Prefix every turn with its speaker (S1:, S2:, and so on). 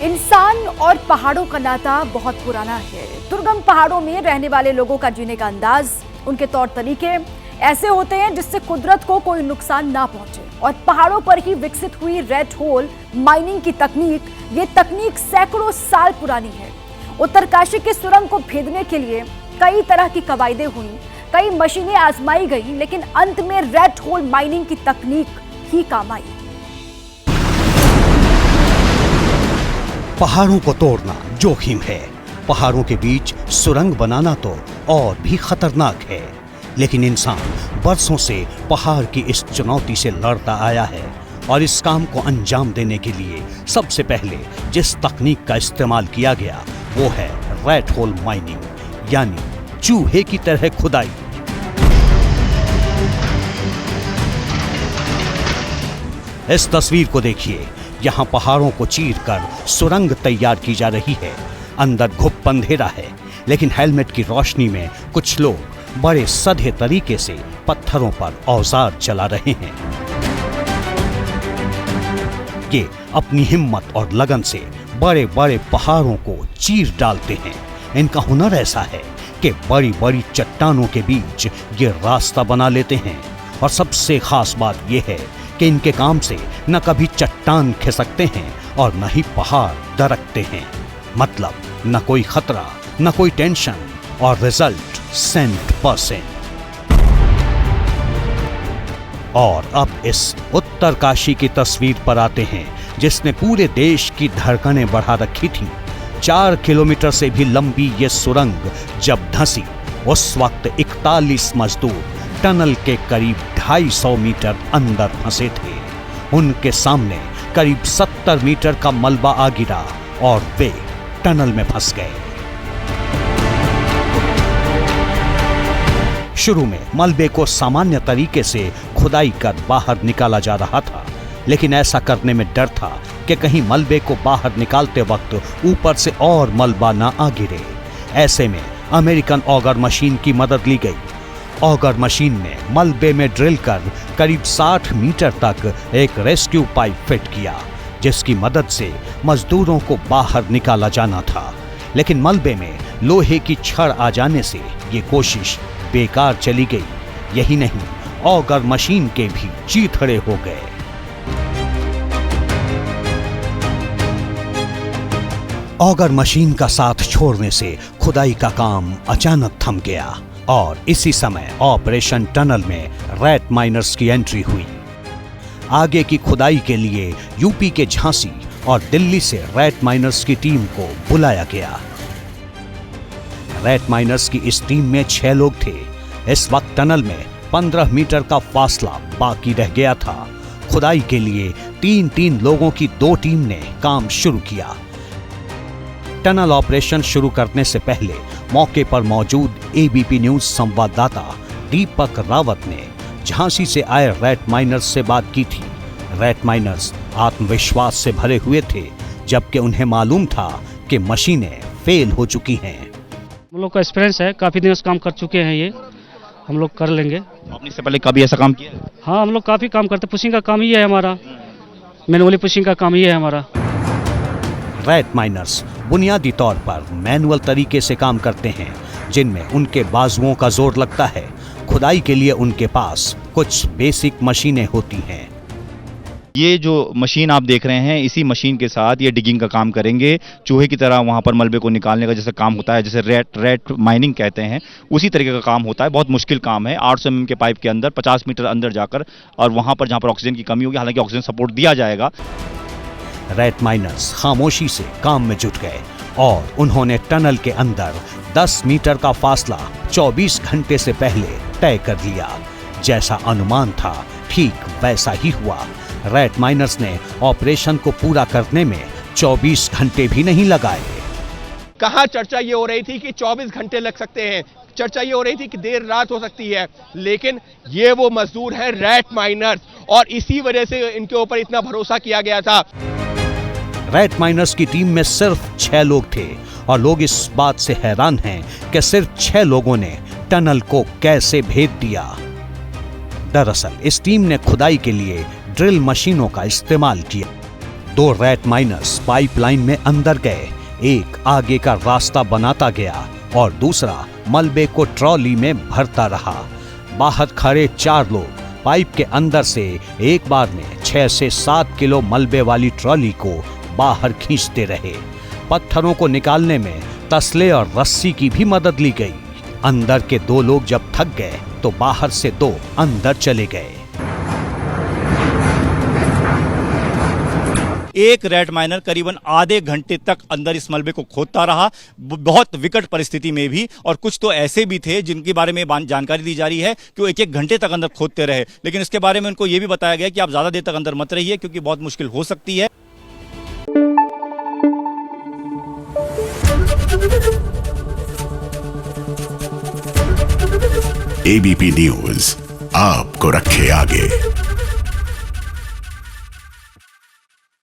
S1: इंसान और पहाड़ों का नाता बहुत पुराना है। दुर्गम पहाड़ों में रहने वाले लोगों का जीने का अंदाज, उनके तौर तरीके ऐसे होते हैं जिससे कुदरत को कोई नुकसान ना पहुंचे। और पहाड़ों पर ही विकसित हुई रेड होल माइनिंग की तकनीक, ये तकनीक सैकड़ों साल पुरानी है। उत्तरकाशी की सुरंग को भेदने के लिए कई तरह की कवायदें हुई, कई मशीनें आजमाई गई, लेकिन अंत में रेड होल माइनिंग की तकनीक ही काम आई।
S2: पहाड़ों को तोड़ना जोखिम है। पहाड़ों के बीच सुरंग बनाना तो और भी खतरनाक है। लेकिन इंसान बरसों से पहाड़ की इस चुनौती से लड़ता आया है और इस काम को अंजाम देने के लिए सबसे पहले जिस तकनीक का इस्तेमाल किया गया वो है रेड होल माइनिंग, यानी चूहे की तरह खुदाई। इस तस्वीर को देखिए। यहाँ पहाड़ों को चीरकर सुरंग तैयार की जा रही है। अंदर घुप अंधेरा है, लेकिन हेलमेट की रोशनी में कुछ लोग बड़े सधे तरीके से पत्थरों पर औजार चला रहे हैं। ये अपनी हिम्मत और लगन से बड़े बड़े पहाड़ों को चीर डालते हैं। इनका हुनर ऐसा है कि बड़ी बड़ी चट्टानों के बीच ये रास्ता बना लेते हैं। और सबसे खास बात यह है कि इनके काम से न कभी चट्टान खिसकते हैं और न ही पहाड़ दरकते हैं। मतलब न कोई खतरा, न कोई टेंशन, और रिजल्ट 100%। और अब इस उत्तरकाशी की तस्वीर पर आते हैं जिसने पूरे देश की धड़कनें बढ़ा रखी थी। 4 किलोमीटर से भी लंबी ये सुरंग जब धंसी, उस वक्त 41 मजदूर टनल के करीब 250 मीटर अंदर फंसे थे। उनके सामने करीब 70 मीटर का मलबा आ गिरा और वे टनल में फंस गए। शुरू में मलबे को सामान्य तरीके से खुदाई कर बाहर निकाला जा रहा था, लेकिन ऐसा करने में डर था कि कहीं मलबे को बाहर निकालते वक्त ऊपर से और मलबा ना आ गिरे। ऐसे में अमेरिकन ऑगर मशीन की मदद ली गई। ऑगर मशीन ने मलबे में ड्रिल कर करीब 60 मीटर तक एक रेस्क्यू पाइप फिट किया, जिसकी मदद से मजदूरों को बाहर निकाला जाना था। लेकिन मलबे में लोहे की छड़ आ जाने से ये कोशिश बेकार चली गई। यही नहीं, ऑगर मशीन के भी चीथड़े हो गए। ऑगर मशीन का साथ छोड़ने से खुदाई का काम अचानक थम गया और इसी समय ऑपरेशन टनल में रेड माइनर्स की एंट्री हुई। आगे की खुदाई के लिए यूपी के झांसी और दिल्ली से रेड माइनर्स की टीम को बुलाया गया। रेड माइनर्स की इस टीम में 6 लोग थे। इस वक्त टनल में 15 मीटर का फासला बाकी रह गया था। खुदाई के लिए 3-3 लोगों की 2 टीम ने काम शुरू किया। टनल ऑपरेशन शुरू करने से पहले मौके पर मौजूद एबीपी न्यूज संवाददाता दीपक रावत ने झांसी से आए रेड माइनर्स से बात की थी। रेड माइनर्स आत्मविश्वास से भरे हुए थे, जबकि उन्हें मालूम था कि मशीनें फेल हो चुकी हैं।
S3: हम लोग का एक्सपीरियंस है, काफी दिन से काम कर चुके हैं, ये हम लोग कर लेंगे।
S4: आपने इससे पहले कभी ऐसा काम किया?
S3: हाँ, हम लोग काफी काम करते, पुशिंग का काम ही है हमारा, मैनुअली पुशिंग का काम ही है हमारा।
S2: रेड माइनर्स बुनियादी तौर पर मैनुअल तरीके से काम करते हैं, जिनमें उनके बाजुओं का जोर लगता है। खुदाई के लिए उनके पास कुछ बेसिक मशीनें होती हैं।
S4: ये जो मशीन आप देख रहे हैं, इसी मशीन के साथ ये डिगिंग का काम करेंगे। चूहे की तरह वहां पर मलबे को निकालने का जैसे काम होता है, जैसे रेड माइनिंग कहते हैं, उसी तरीके का काम होता है। बहुत मुश्किल काम है। 800 mm के पाइप के अंदर 50 मीटर अंदर जाकर, और वहां पर जहां पर ऑक्सीजन की कमी होगी, हालांकि ऑक्सीजन सपोर्ट दिया जाएगा।
S2: रेड माइनर्स खामोशी से काम में जुट गए और उन्होंने टनल के अंदर 10 मीटर का फासला 24 घंटे से पहले तय कर लिया। जैसा अनुमान था ठीक वैसा ही हुआ। रेड माइनर्स ने ऑपरेशन को पूरा करने में 24 घंटे भी नहीं लगाए।
S5: कहाँ चर्चा ये हो रही थी कि 24 घंटे लग सकते हैं, चर्चा ये हो रही थी कि देर रात हो सकती है, लेकिन ये वो मजदूर हैं रेड माइनर्स, और इसी वजह से इनके ऊपर इतना भरोसा किया गया था।
S2: रेड माइनर्स की टीम में सिर्फ 6 लोग थे और लोग इस बात से हैरान हैं कि सिर्फ 6 लोगों ने टनल को कैसे भेद दिया। दरअसल इस टीम ने खुदाई के लिए ड्रिल मशीनों का इस्तेमाल किया। 2 रैट माइनर्स पाइपलाइन में अंदर गए। एक आगे का रास्ता बनाता गया और दूसरा मलबे को ट्रॉली में भरता रहा। बाहर खड़े 4 लोग पाइप के अंदर से एक बार में 6 से 7 किलो मलबे वाली ट्रॉली को बाहर खींचते रहे। पत्थरों को निकालने में तसले और रस्सी की भी मदद ली गई। अंदर के 2 लोग जब थक गए तो बाहर से 2 अंदर चले गए।
S6: एक रैट माइनर करीबन आधे घंटे तक अंदर इस मलबे को खोदता रहा, बहुत विकट परिस्थिति में भी। और कुछ तो ऐसे भी थे जिनके बारे में जानकारी दी जा रही है कि वो 1-1 घंटे तक अंदर खोदते रहे, लेकिन इसके बारे में उनको ये भी बताया गया कि आप ज्यादा देर तक अंदर मत रहिए क्योंकि बहुत मुश्किल हो सकती है।
S7: एबीपी न्यूज आपको रखे आगे।